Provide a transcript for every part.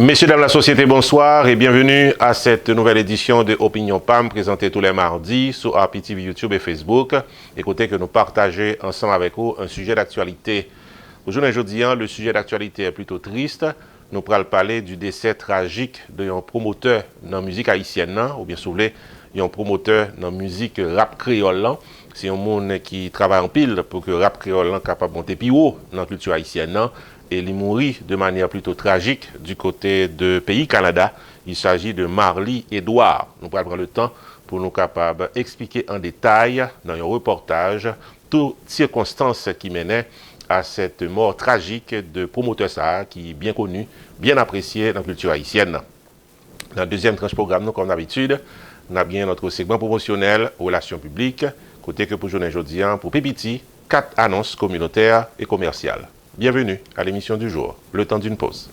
Messieurs, dames, la société, bonsoir et bienvenue à cette nouvelle édition de Opinion PAM présentée tous les mardis sur RPTV, YouTube et Facebook. Écoutez que nous partageons ensemble avec vous un sujet d'actualité. Aujourd'hui, le sujet d'actualité est plutôt triste. Nous allons parler du décès tragique d'un promoteur dans la musique haïtienne, ou bien souvent, un promoteur dans la musique rap créole. C'est un monde qui travaille en pile pour que le rap créole soit capable de monter plus haut dans la culture haïtienne. Et il mourit de manière plutôt tragique du côté de pays Canada. Il s'agit de Marley Edouard. Nous allons prendre le temps pour nous capables d'expliquer en détail dans un reportage toutes circonstances qui menaient à cette mort tragique de promoteur Sahar qui est bien connu, bien apprécié dans la culture haïtienne. Dans le deuxième tranche programme, nous, comme d'habitude, on a bien notre segment promotionnel relations publiques, côté que pour journée aujourd'hui, pour Pépiti, 4 annonces communautaires et commerciales. Bienvenue à l'émission du jour, le temps d'une pause.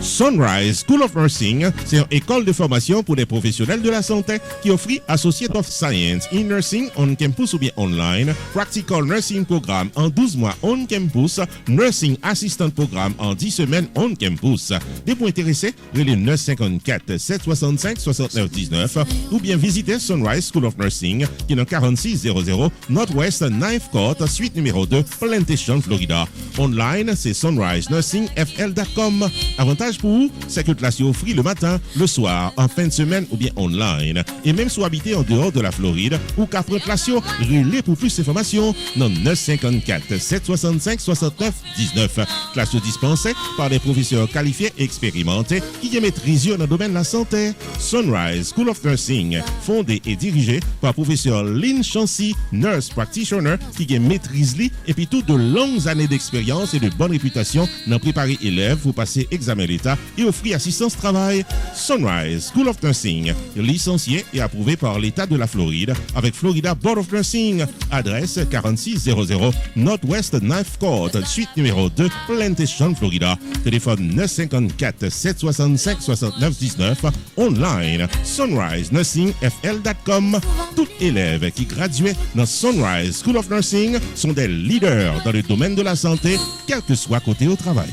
Sunrise School of Nursing, c'est une école de formation pour les professionnels de la santé qui offre Associate of Science in Nursing on campus ou bien online, Practical Nursing Programme en 12 mois on campus, Nursing Assistant Programme en 10 semaines on campus. Des points intéressés, relais 954 765 69 19 ou bien visitez Sunrise School of Nursing qui est dans 4600 Northwest 9th Court, suite numéro 2, Plantation, Florida. Online, c'est sunrisenursingfl.com. Avantage pour vous, c'est que classe est offre le matin, le soir, en fin de semaine ou bien online. Et même si vous habitez en dehors de la Floride ou qu'après classe, relais pour plus d'informations dans 954 765 69 19. Classe dispensée par des professeurs qualifiés et expérimentés qui maîtrisent dans le domaine de la santé. Sunrise School of Nursing, fondé et dirigé par professeur Lynn Chancy, nurse practitioner qui maîtrise et puis toutes de longues années d'expérience et de bonne réputation dans préparer élèves pour passer examen d'État et offrir assistance travail. Sunrise School of Nursing, licencié et approuvé par l'État de la Floride avec Florida Board of Nursing. Adresse 4600 Northwest 9th Court, suite numéro 2, Plantation, Florida. Téléphone 954 765 69 19. Online, sunrisenursingfl.com. Tout élève qui graduait dans Sunrise School of Nursing sont des leaders dans le domaine de la santé, quel que soit côté au travail.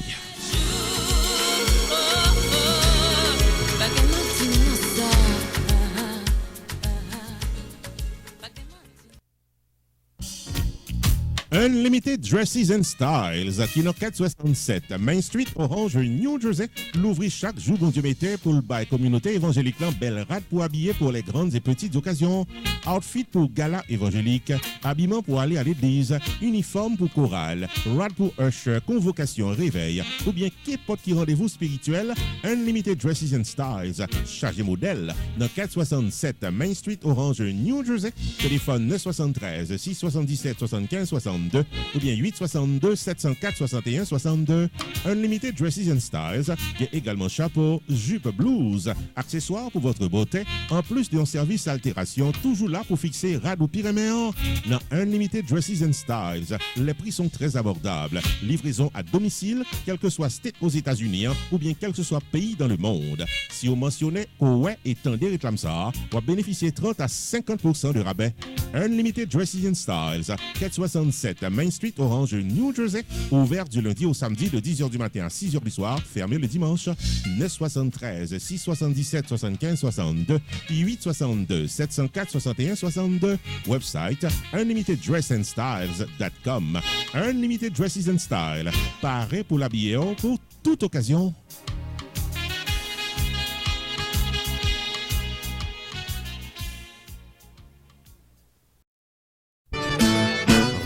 Unlimited Dresses and Styles, qui est dans 467 Main Street, Orange, New Jersey, l'ouvrit chaque jour dans Dieu mettait pour le bail communauté évangélique belle rade pour habiller pour les grandes et petites occasions, outfit pour gala évangélique, habillement pour aller à l'église, uniforme pour chorale, rad pour usher, convocation, réveil, ou bien qu'importe qui rendez-vous spirituel, Unlimited Dresses and Styles, chargé modèle, dans 467 Main Street, Orange, New Jersey, téléphone 973 677 75 62 ou bien 862 704 61 62. Unlimited Dresses and Styles, il y a également chapeau, jupe, blouse, accessoires pour votre beauté, en plus d'un service altération, toujours là pour fixer rad ou pyréméen. Dans Unlimited Dresses and Styles, les prix sont très abordables. Livraison à domicile, quel que soit state aux États-Unis ou bien quel que soit pays dans le monde. Si vous mentionnez ouais et tendez réclame ça, vous bénéficiez 30 à 50% de rabais. Unlimited Dresses and Styles, 467 Main Street, Orange, New Jersey, ouvert du lundi au samedi de 10h du matin à 6h du soir, fermé le dimanche. 973 677 75 62 862 704 61 62. Website unlimitedDressandStyles.com. Unlimited Dresses and Style, paré pour l'habiller pour toute occasion.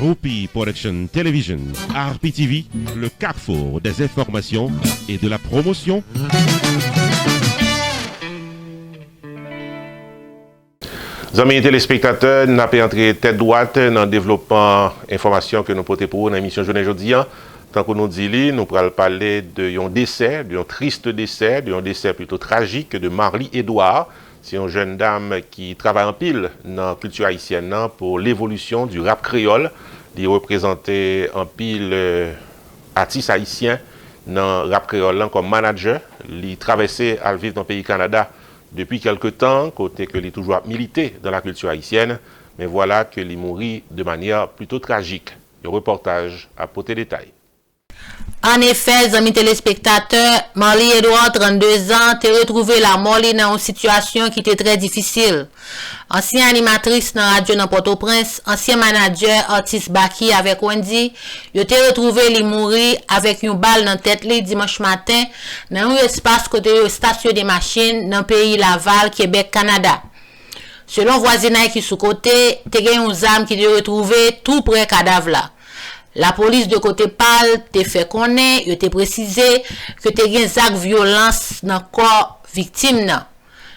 Rupi Production Television, RPTV, le carrefour des informations et de la promotion. Amis téléspectateurs, nous avons entré tête droite dans le développement information que nous portons pour vous dans l'émission Journée aujourd'hui. Tant que nous disons, nous allons parler d'un décès, d'un triste décès, d'un décès plutôt tragique de Marley Edouard. C'est une jeune dame qui travaille en pile dans la culture haïtienne pour l'évolution du rap créole. Il représentait en pile artiste haïtien dans le rap créole comme manager. Il traversait à vivre dans le pays Canada depuis quelques temps, côté que il est toujours milité dans la culture haïtienne. Mais voilà qu'il est mort de manière plutôt tragique. Le reportage à portée détail. En effet, amis téléspectateurs, Marly Edouard, 32 ans, t'est retrouvé la Marly dans une situation qui était très difficile. Ancienne animatrice dans radio dans Port-au-Prince, ancien manager artiste Baki avec Wendy, yo t'est retrouvé li mourir avec une balle dans tête li dimanche matin dans un espace côté yo station des machines dans pays Laval, Québec, Canada. Selon voisinage qui sous côté, t'es gen une arme qui t'est retrouvé tout près cadavre là. La police de côté pâle te fait connaître, yo te précisé que te gen zak violence dans corps victime nan.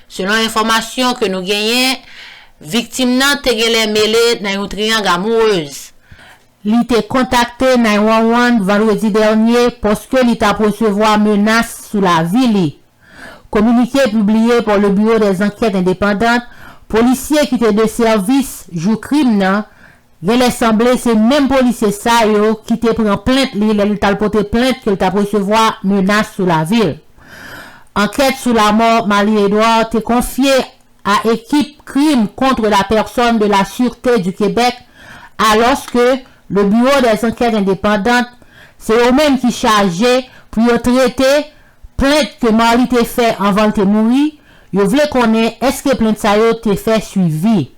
Selon l'information que nous gagnons, victime nan te gen les mêlé dans un triangle amoureuse. Li te contacté 911 vendredi dernier parce que li t'a recevoir menace sous la ville. Communiqué publié par le bureau des enquêtes indépendantes, policiers qui étaient de service jou crime nan, il est semblé c'est même policier ça yo qui te prend plainte il t'a porté plainte qu'il t'a recevoir menace sous la ville. Enquête sur la mort Marly Edouard te confié à équipe crime contre la personne de la Sûreté du Québec alors que le bureau des enquêtes indépendantes c'est eux-mêmes qui chargé pour traiter plainte que Marly te fait avant de mourir. Yo voulait connaître est-ce que plainte ça yo te fait suivi.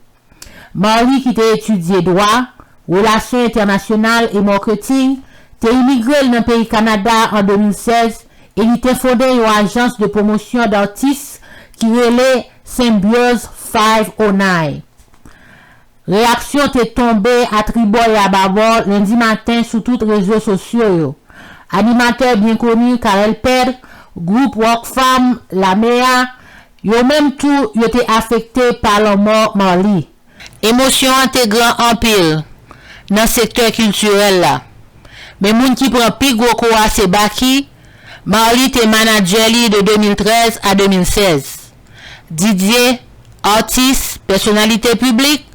Marly qui t'a étudié droit, relations internationales et marketing, t'a immigré dans le pays Canada en 2016 et il t'a fondé une agence de promotion d'artistes qui relait Symbiose 509. Réaction t'est tombée à Tribord et à Barbor lundi matin sur tous les réseaux sociaux. Animateur bien connu Karel Pedre, groupe Rock Femme, la MEA, yo même tout yo été affecté par la mort Marly. Émotion intégrant en pile dans le secteur culturel là. Mais moun qui prend pi gros courage c'est Baki. Marly te manager li de 2013 à 2016. Didier, artiste, personnalité publique,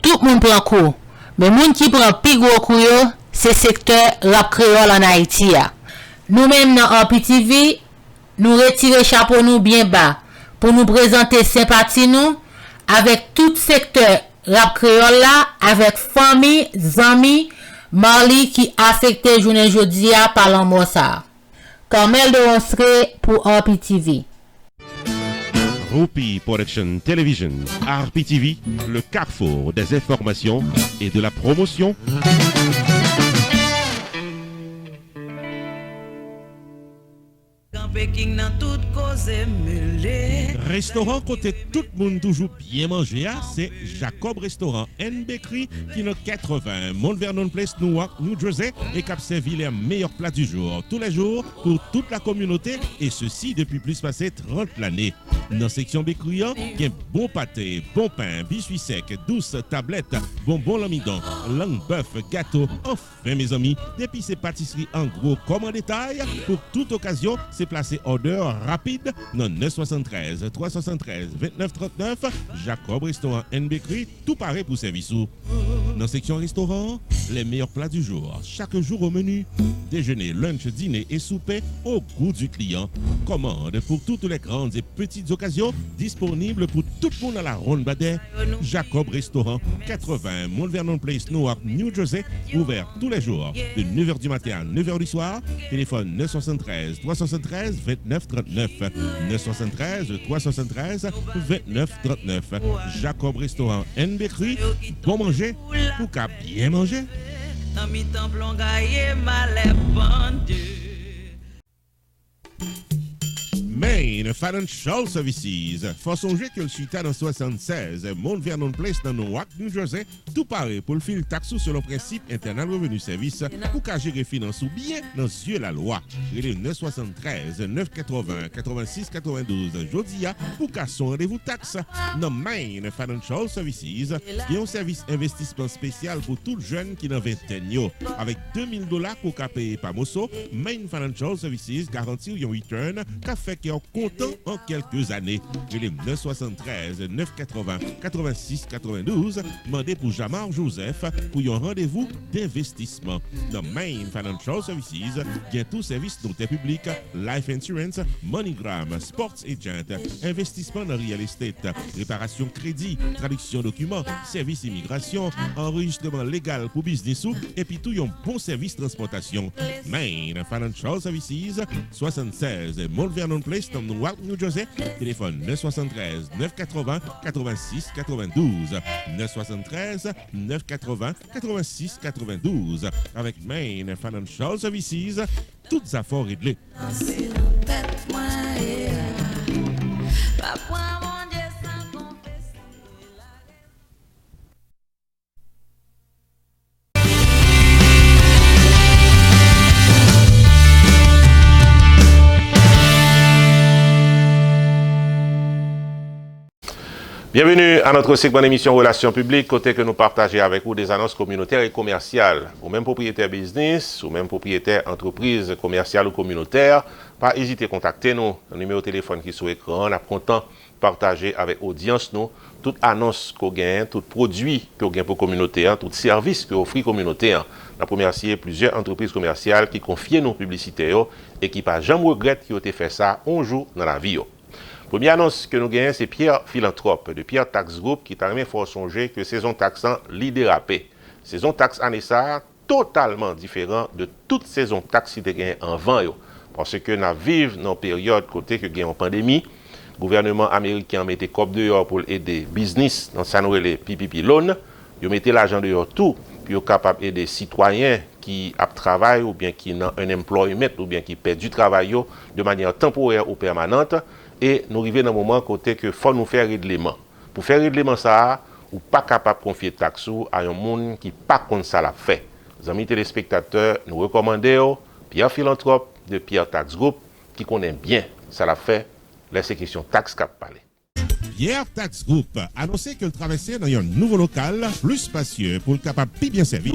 tout le monde prend coup. Mais moun qui prend pi gros coup yo, c'est secteur rap créole en Haïti. Nous-mêmes dans RPTV, nous retirer chapeau nous bien bas pour nous présenter sympathie nous avec tout secteur rap créole là, avec famille, amis, Marly qui affecté journée jeudi par l'amour ça. Carmel de Ronsré pour RPTV. Rupi Production Television, RPTV, le carrefour des informations et de la promotion. Restaurant côté tout le monde toujours bien manger, c'est Jacob Restaurant and Bakery qui est 80 Mount Vernon Place, Newark, New Jersey et qui a servi les meilleurs plats du jour, tous les jours pour toute la communauté et ceci depuis plus passé 30 l'année. Dans la section bakery, il y a bon pâté, bon pain, biscuits secs, douces tablettes, bonbons l'amidon, langue bœuf, gâteau. Enfin mes amis, depuis ces pâtisseries en gros comme en détail, pour toute occasion, c'est placé order rapide dans 973 373 2939 Jacob Restaurant and Bakery, tout pareil pour service. Dans la section restaurant, les meilleurs plats du jour, chaque jour au menu, déjeuner, lunch, dîner et souper au goût du client. Commande pour toutes les grandes et petites occasions, disponibles pour tout le monde à la ronde Badet. Jacob Restaurant, 80 Mount Vernon Place, Newark, New Jersey, ouvert tous les jours de 9h du matin à 9h du soir. Téléphone 973 373 2939 973 373 2939. Jacob Restaurant and Bakery, bon manger pour qu'à bien manger. Main Financial Services. Faut songer que le suite dans 76, Mount Vernon Place dans Newark, New Jersey, tout pareil pour le fil taxe sur le principe Internal Revenue Service pour qu'à gérer finance ou bien dans yeux la loi. Il est 973 980 86 92 Jodia pour qu'à son rendez-vous taxe. Dans Main Financial Services, il y a un service investissement spécial pour tout jeune qui n'a 20 ans. Avec $2000 pour qu'à payer par Mosso, Main Financial Services garantit un return qu'a fait qu'on compte temps en quelques années. Les 973 980 86 92 demandez pour Jamar Joseph pour un rendez-vous d'investissement. Dans Main Financial Services, il y a tout service noté public, life insurance, MoneyGram, sports agent, investissement dans real estate, réparation crédit, traduction documents, service immigration, enregistrement légal pour business et puis tout un bon service transportation. Main Financial Services, 76 Mount Vernon Place, dans Newark, New Jersey. Téléphone 973 980 86 92. 973 980 86 92. Avec Main Financial Services, toutes affaires réglées. Bienvenue à notre segment d'émission Relations publiques, côté que nous partageons avec vous des annonces communautaires et commerciales. Ou même propriétaires business, ou même propriétaires entreprises commerciales ou communautaires, pas hésiter à contacter nous. Le numéro de téléphone qui est sur l'écran, on a content partager avec l'audience nous toute annonce qu'on gagne, tout produit qu'on gagne pour communautaire, tout service qu'on offre communautaire. On a remercié plusieurs entreprises commerciales qui confient nos publicités et qui pas jamais regrettent qu'ils ont fait ça un jour dans la vie. Première annonce que nous gagnons, c'est Pierre Philanthrope de Pierre Tax Group qui t'a même fort songer que saison taxant l'idérapé. Saison taxe année ça totalement différent de toute saison taxe qui gagne en vent parce que nous vivons dans une période côté que gagne en pandémie. Le gouvernement américain mettait cop dehors pour aider business dans ça nous les PPP loan. Ils mettaient l'argent dehors tout puis ils capable aider citoyens qui travaillent ou bien qui ont un employment ou bien qui perdent du travail de manière temporaire ou permanente. Et nous arrivons dans un moment côté que faut nous faire règlement. Pour faire règlement ça, ou pas capable de confier taxe à un monde qui pas comme ça l'a fait. Les amis téléspectateurs, nous recommandons Pierre Philanthrope de Pierre Tax Group qui connaît bien ça l'a fait. Laissez question taxe cap parler. Pierre Tax Group a annoncé qu'il traversait dans un nouveau local plus spacieux pour le capable de bien servir.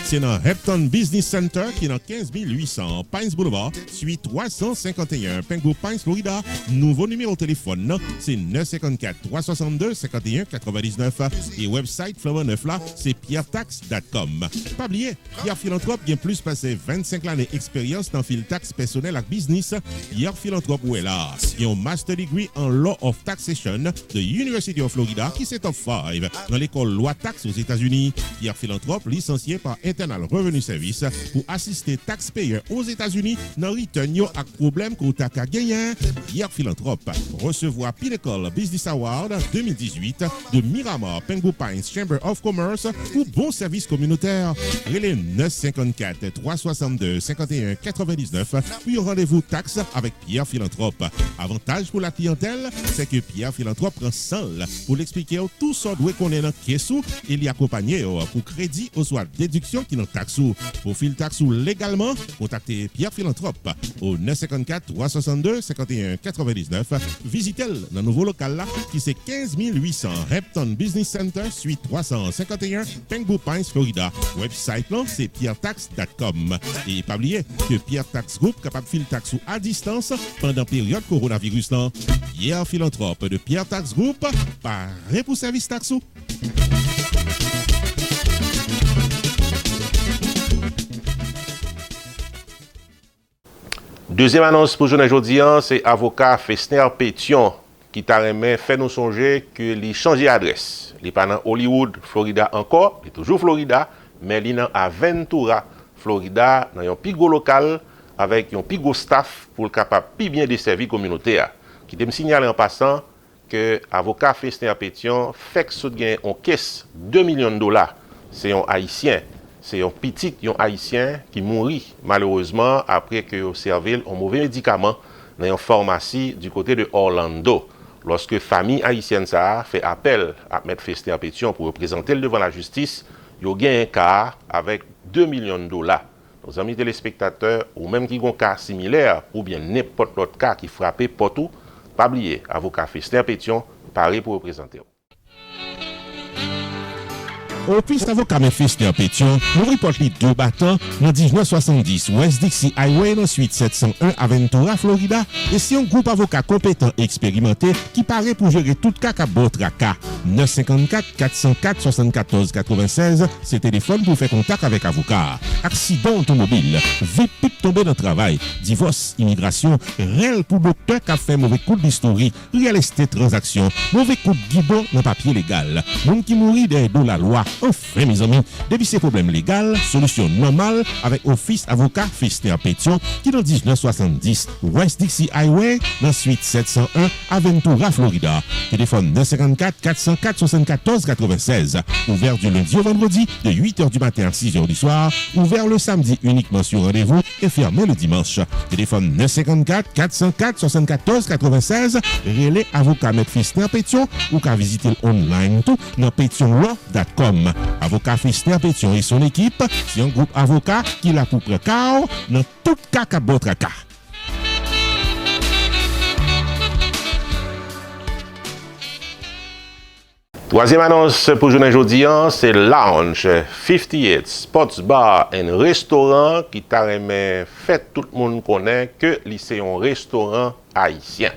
C'est dans Hampton Business Center qui est dans 15800 Pines Boulevard, suite 351 Pengo Pines, Florida. Nouveau numéro de téléphone, c'est 954 362 51 99 et website Flower 9 là, c'est pierretax.com. Pas oublier, Pierre Philanthrope qui a plus passé 25 ans d'expérience dans le taxe personnel et business. Pierre Philanthrope où est là. Il a un master degree en Law of Taxation de University of Florida qui c'est top 5 dans l'école loi taxe aux États-Unis. Pierre Philanthrope, licencié par Internal Revenue Service pour assister taxpayers aux États-Unis dans return yo ak problème qu'on t'a gagné. Pierre Philanthrope recevoir Pinnacle Business Award 2018 de Miramar Pengo Pines Chamber of Commerce pour bon service communautaire. Relais 954 362 51 99 puis rendez-vous taxe avec Pierre Philanthrope. Avantage pour la clientèle, c'est que Pierre Philanthrope prend 100 pour l'expliquer tout ça doit qu'on est dans caisse et l'y accompagner pour crédit ou soit déduction qui dans taxe. Pour fil taxe légalement, contactez Pierre Philanthrope au 954 362 51 99. Visitez-le dans le nouveau local là qui c'est 15800 Hampton Business Center suite 351 Pengo Pines, Florida. Website là c'est pierretax.com. Et pas oublier que Pierre Tax Group capable fil taxe à distance pendant période coronavirus là. Pierre Philanthrope de Pierre Tax Group, paré pour service taxo. Deuxième annonce pour journée aujourd'hui, c'est avocat Festner Pétion qui t'a remis fait nous songer que les changer d'adresse. Il n'est pas dans Hollywood, Florida encore, il est toujours Florida, mais il est à Ventura, Florida, dans un pigo local avec un pigo staff pour le capable de bien desservir communautaire. Qui me signale en passant que avocat Festner Pétion fait que ce gain en caisse 2 millions de dollars. C'est un haïtien, c'est un petit haïtien qui mourit malheureusement après que au servi un mauvais médicament dans une pharmacie du côté de Orlando. Lorsque famille haïtienne ça fait appel à M. Festner Pétion pour représenter devant la justice, il y a un cas avec 2 millions de dollars. Nos amis téléspectateurs ou même qui ont un cas similaire ou bien n'importe autre cas qui frappait partout, pas oublier, avocat Festner Pétion, paré pour représenter. Office avocat Mephister Pétion, nous reporte les 2 battants dans 1970 West Dixie Highway dans suite 701 Aventura, Florida, et c'est un groupe avocat compétent et expérimenté qui paraît pour gérer tout cas à Botraka. 954 404 74 96, c'est téléphone pour faire contact avec avocat. Accident automobile, VIP tombé dans le travail, divorce, immigration, réel pour docteur qui a fait mauvais coup d'historie, real estate transaction, mauvais coup de guidon dans papier légal, monde qui mourit de la loi. Enfin, mes amis, depuis ces problèmes légaux, solution normale avec Office avocat Fister Pétion qui dans 1970 West Dixie Highway dans suite 701 Aventura, Florida. Téléphone 954 404 74 96. Ouvert du lundi au vendredi de 8h du matin à 6h du soir. Ouvert le samedi uniquement sur rendez-vous et fermé le dimanche. Téléphone 954 404 74 96. Relais avocat M. Fister Pétion ou qu'à visiter online tout dans pétionlaw.com. Avocat Fister Pétion et son équipe, c'est un groupe avocat qui l'a pour précaire dans tout cas à votre cas. Troisième annonce pour journée aujourd'hui, c'est Lounge 58 Sports Bar and Restaurant qui t'a fait tout le monde connaît que c'est un restaurant haïtien.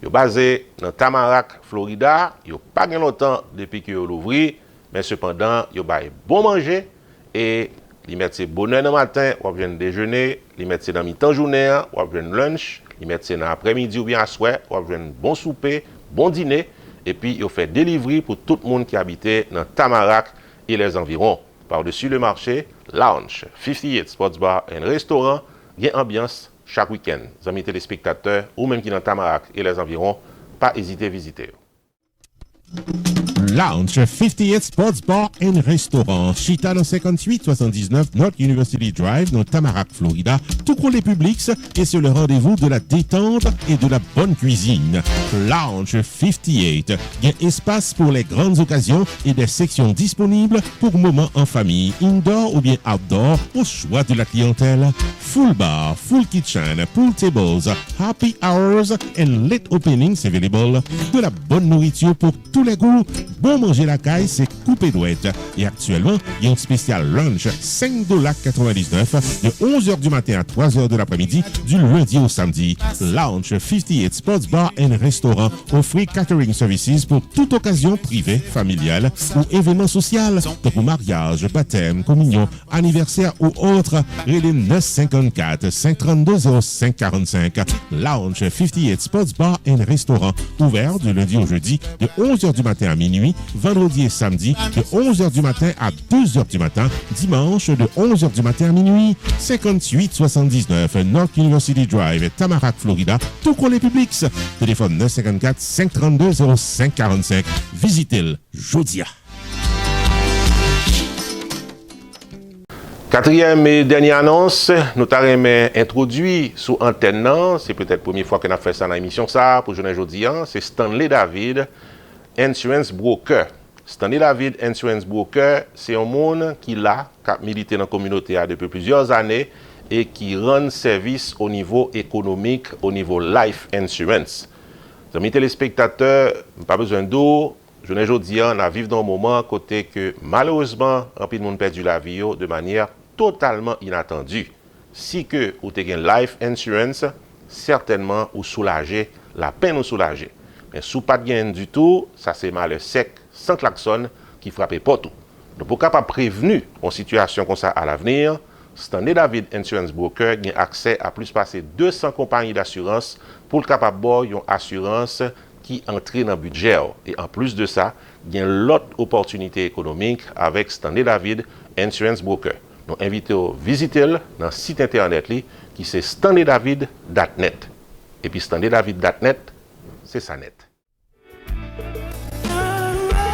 Il est basé dans Tamarack, Florida. Il n'y a pas longtemps depuis qu'il a ouvert, mais cependant, il y a bon manger et il met ses bonheur dans le matin, ou bien déjeuner, il met ses dans mi-temps journée, ou bien lunch, il met ses dans l'après-midi ou bien à soir, ou bien bon souper, bon dîner. Et puis, il fait delivery pour tout le monde qui habitait dans Tamarack et les environs. Par-dessus le marché, Lounge 58 Sports Bar and Restaurant, il y a ambiance chaque week-end. Amis téléspectateurs, ou même qui dans Tamarack et les environs, pas hésiter à visiter. Lounge 58 Sports Bar and Restaurant, Chita dans 5879 North University Drive dans Tamarack, Florida, tout pour les publics et sur le rendez-vous de la détente et de la bonne cuisine. Lounge 58, il y a espace pour les grandes occasions et des sections disponibles pour moments en famille, indoor ou bien outdoor, au choix de la clientèle. Full bar, full kitchen, pool tables, happy hours and late openings available. De la bonne nourriture pour tous les goûts. Bon manger la caille, c'est coupé douette. Et actuellement, il y a un spécial lunch $5.99 de 11h du matin à 3h de l'après-midi du lundi au samedi. Lounge 58 Sports Bar and Restaurant offre catering services pour toute occasion privée, familiale ou événement social, comme mariage, baptême, communion, anniversaire ou autre. Relais 954 532 0545. Lounge 58 Sports Bar and Restaurant ouvert du lundi au jeudi de 11h du matin à minuit, vendredi et samedi de 11h du matin à 2h du matin, dimanche de 11h du matin à minuit. 5879 North University Drive, Tamarack, Florida, tout pour les publics. Téléphone 954 532 0545. Visitez-le Jodia. Quatrième et dernière annonce, nous t'avons introduit sous antenne, c'est peut-être la première fois qu'on a fait ça dans l'émission, ça, pour journée aujourd'hui, c'est Stanley David, Insurance Broker. Stanley David, Insurance Broker, c'est un monde qui a milité dans la communauté depuis plusieurs années et qui rend service au niveau économique, au niveau life insurance. Amis téléspectateurs, pas besoin d'eau. Journée aujourd'hui, on a vécu dans un moment côté que malheureusement, un peu de monde perdu la vie de manière totalement inattendue. Si que vous avez une life insurance, certainement vous soulagez, la peine vous soulagez. Mais si vous n'avez pas de gain du tout, ça c'est mal sec, sans klaxon, qui frappe pas tout. Donc pour capable prévenir une situation comme ça à l'avenir, Stanley David Insurance Broker a accès à plus passer 200 compagnies d'assurance pour le capable d'avoir une assurance qui entre dans le budget. Et en plus de ça, il y a l'autre opportunité économique avec Stanley David Insurance Broker. Nous invitons à visiter dans le site internet qui c'est stanleydavid.net. Et puis stanleydavid.net, c'est ça net.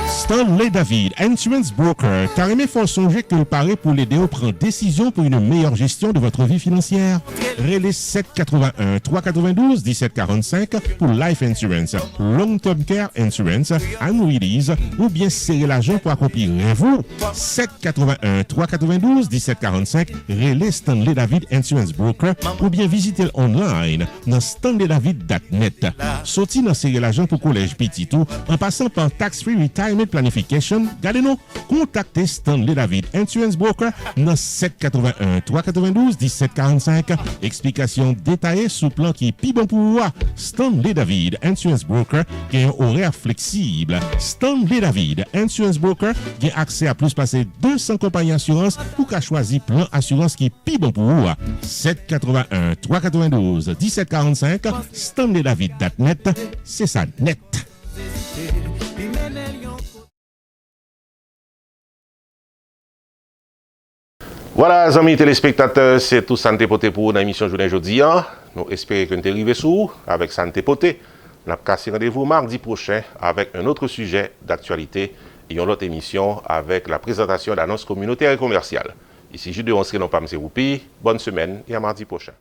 Stanley David, Insurance Broker, carrément faut songer que le paraît pour l'aider à prendre décision pour une meilleure gestion de votre vie financière. Relais 781 392 1745 pour Life Insurance, Long Term Care Insurance, Annuities ou bien serrer l'argent pour accomplir vous. 781 392 1745 Relais Stanley David Insurance Broker ou bien visiter online dans stanleydavid.net. Sorti dans serrer l'argent pour collège petit tout en passant par Tax Free Retirement planification, gardez-nous, contactez Stanley David Insurance Broker dans 781 392 1745. Explication détaillée sous plan qui est plus bon pour vous. Stanley David Insurance Broker qui a un horaire flexible. Stanley David Insurance Broker qui a accès à plus passer 200 compagnies d'assurance pour qu'à choisir plan assurance qui est plus bon pour vous. 781 392 1745. Stanley David.net, c'est ça net. Voilà, amis téléspectateurs, c'est tout santé poté pour l'émission journée aujourd'hui. Nous espérons que nous sommes arrivés sous avec santé poté. Nous avons cassé rendez-vous mardi prochain avec un autre sujet d'actualité et une autre émission avec la présentation d'annonces communautaires et commerciales. Ici, Jude Onsré, non pas M. Roupi. Bonne semaine et à mardi prochain.